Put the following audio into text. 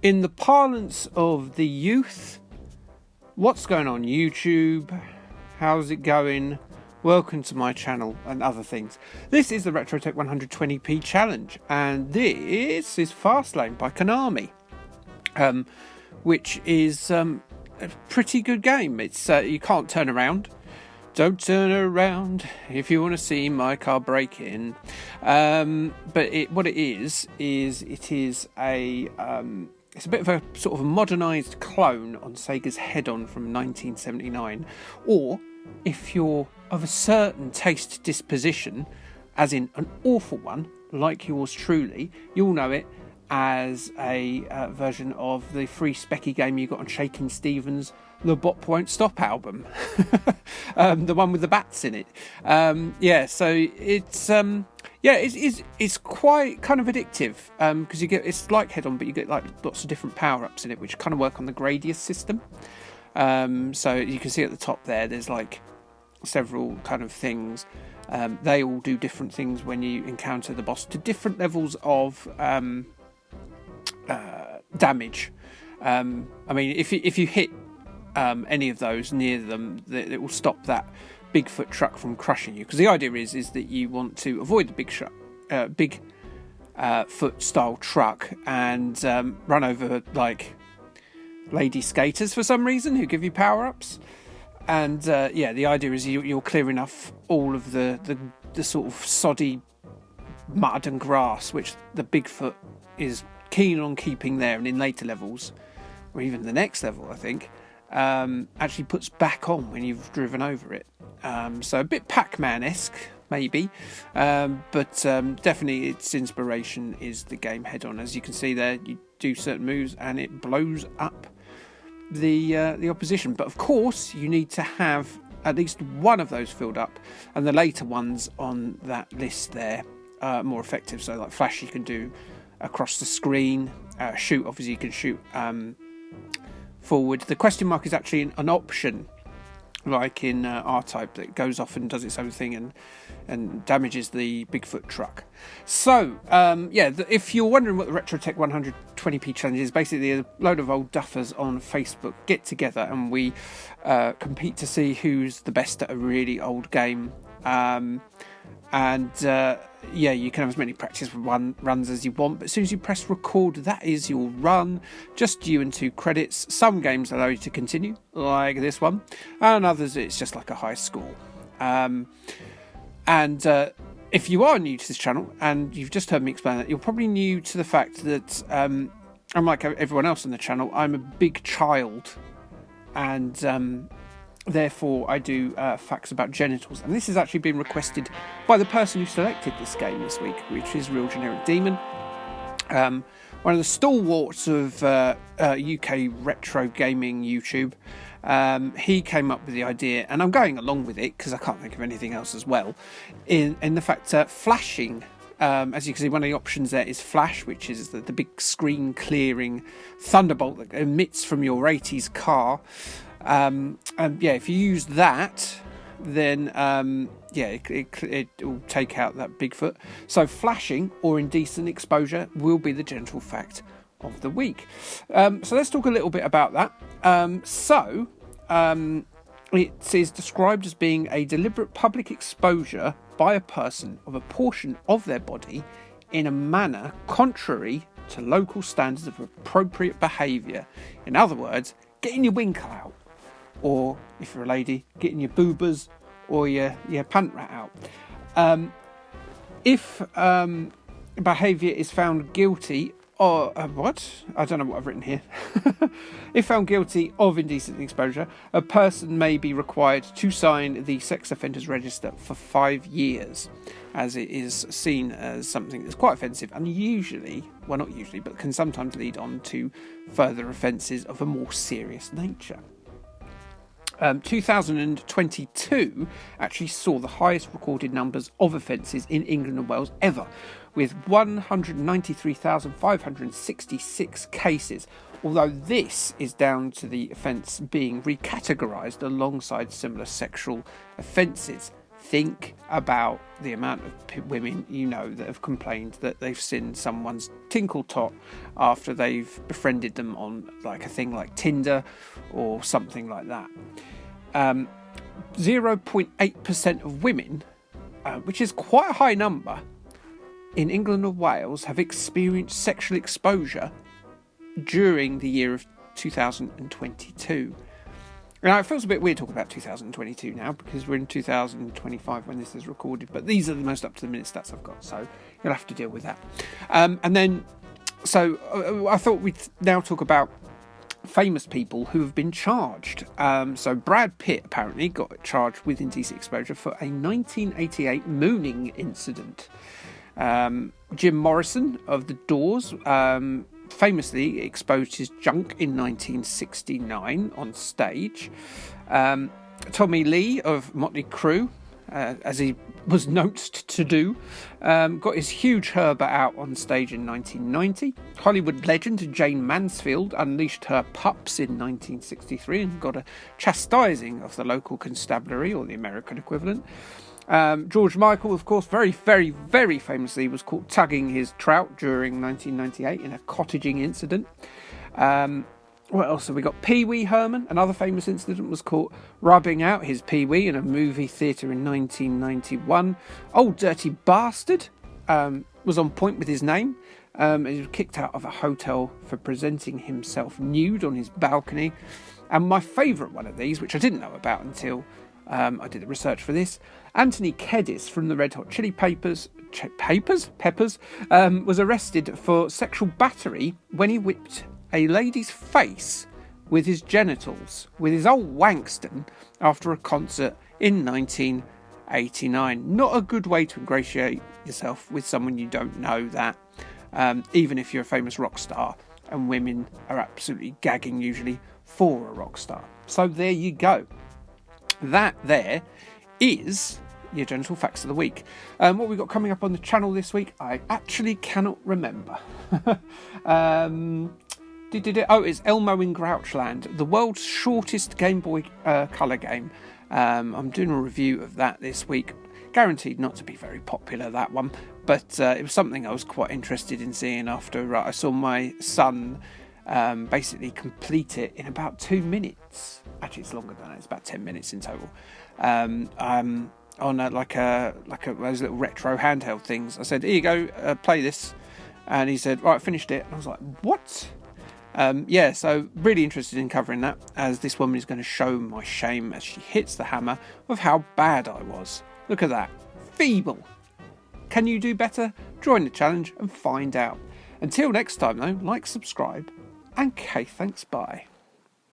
In the parlance of the youth, what's going on YouTube? How's it going? Welcome to my channel and other things. This is the RetroTech 120p challenge, and this is Fastlane by Konami, which is a pretty good game. It's you can't turn around. Don't turn around if you want to see my car break in. But what it is it is a it's a bit of a sort of a modernised clone on Sega's Head-On from 1979. Or, if you're of a certain taste disposition, as in an awful one, like yours truly, you'll know it as a version of the free specky game you got on Shakin' Stevens' The Bop Won't Stop album. The one with the bats in it. It's quite kind of addictive, because it's like Head-On, but you get like lots of different power-ups in it, which kind of work on the Gradius system. So you can see at the top there's like several kind of things. They all do different things when you encounter the boss to different levels of damage. I mean, if you hit any of those near them, it will stop that Bigfoot truck from crushing you, because the idea is that you want to avoid the big foot style truck and run over like lady skaters for some reason who give you power-ups. And the idea is you'll clear enough all of the sort of soddy mud and grass which the Bigfoot is keen on keeping there, and in later levels, or even the next level, I think, actually puts back on when you've driven over it. So a bit Pac-Man-esque, maybe, but definitely its inspiration is the game Head-On. As you can see there, you do certain moves and it blows up the opposition. But of course, you need to have at least one of those filled up, and the later ones on that list there are more effective. So like Flash, you can do across the screen. Shoot, obviously, you can shoot forward. The question mark is actually an option, like in R-Type, that goes off and does its own thing and damages the Bigfoot truck. So, if you're wondering what the RetroTech 120p challenge is, basically a load of old duffers on Facebook get together and we compete to see who's the best at a really old game. You can have as many practice runs as you want, but as soon as you press record, that is your run. Just you and 2 credits. Some games allow you to continue, like this one, and others it's just like a high score. If you are new to this channel and you've just heard me explain that, you're probably new to the fact that unlike everyone else on the channel, I'm a big child, and therefore I do facts about genitals, and this has actually been requested by the person who selected this game this week, which is Real Generic Demon, one of the stalwarts of UK retro gaming YouTube. He came up with the idea, and I'm going along with it because I can't think of anything else as well, in the fact that flashing, as you can see, one of the options there is flash, which is the big screen clearing thunderbolt that emits from your 80s car. If you use that, then it will take out that Bigfoot. So flashing or indecent exposure will be the genital fact of the week. So let's talk a little bit about that. It is described as being a deliberate public exposure by a person of a portion of their body in a manner contrary to local standards of appropriate behaviour. In other words, getting your winkle out. Or, if you're a lady, getting your boobas or your pant rat out. If behaviour is found guilty, or I don't know what I've written here. If found guilty of indecent exposure, a person may be required to sign the Sex Offenders Register for 5 years, as it is seen as something that's quite offensive, and not usually, but can sometimes lead on to further offences of a more serious nature. 2022 actually saw the highest recorded numbers of offences in England and Wales ever, with 193,566 cases, although this is down to the offence being recategorised alongside similar sexual offences. think about the amount of women you know that have complained that they've seen someone's tinkle tot after they've befriended them on like a thing like Tinder or something like that. 0.8% of women, which is quite a high number, in England or Wales have experienced sexual exposure during the year of 2022. Now, it feels a bit weird talking about 2022 now because we're in 2025 when this is recorded, but these are the most up-to-the-minute stats I've got, so you'll have to deal with that. So I thought we'd now talk about famous people who have been charged. So Brad Pitt apparently got charged with indecent exposure for a 1988 mooning incident. Jim Morrison of The Doors famously exposed his junk in 1969 on stage. Tommy Lee of Motley Crue, as he was known to do, got his huge Herbert out on stage in 1990. Hollywood legend Jane Mansfield unleashed her pups in 1963 and got a chastising of the local constabulary, or the American equivalent. George Michael, of course, very, very, very famously was caught tugging his trout during 1998 in a cottaging incident. What else have we got? Pee Wee Herman, another famous incident, was caught rubbing out his Pee Wee in a movie theatre in 1991. Old Dirty Bastard was on point with his name. He was kicked out of a hotel for presenting himself nude on his balcony. And my favourite one of these, which I didn't know about until I did the research for this, Anthony Kiedis from the Red Hot Chili Peppers, was arrested for sexual battery when he whipped a lady's face with his genitals, with his old Wankston, after a concert in 1989. Not a good way to ingratiate yourself with someone you don't know, that, even if you're a famous rock star, and women are absolutely gagging usually for a rock star. So there you go. That there is your genital facts of the week. What we've got coming up on the channel this week, I actually cannot remember. It's Elmo in Grouchland, the world's shortest Game Boy Color game. I'm doing a review of that this week. Guaranteed not to be very popular, that one, but it was something I was quite interested in seeing after I saw my son basically complete it in about 2 minutes. Actually, it's longer than that. It's about 10 minutes in total. On those little retro handheld things. I said, "Here you go, play this," and he said, "Right, finished it." And I was like, "What?" So really interested in covering that, as this woman is going to show my shame as she hits the hammer of how bad I was. Look at that. Feeble. Can you do better? Join the challenge and find out. Until next time though, like, subscribe, and thanks, bye.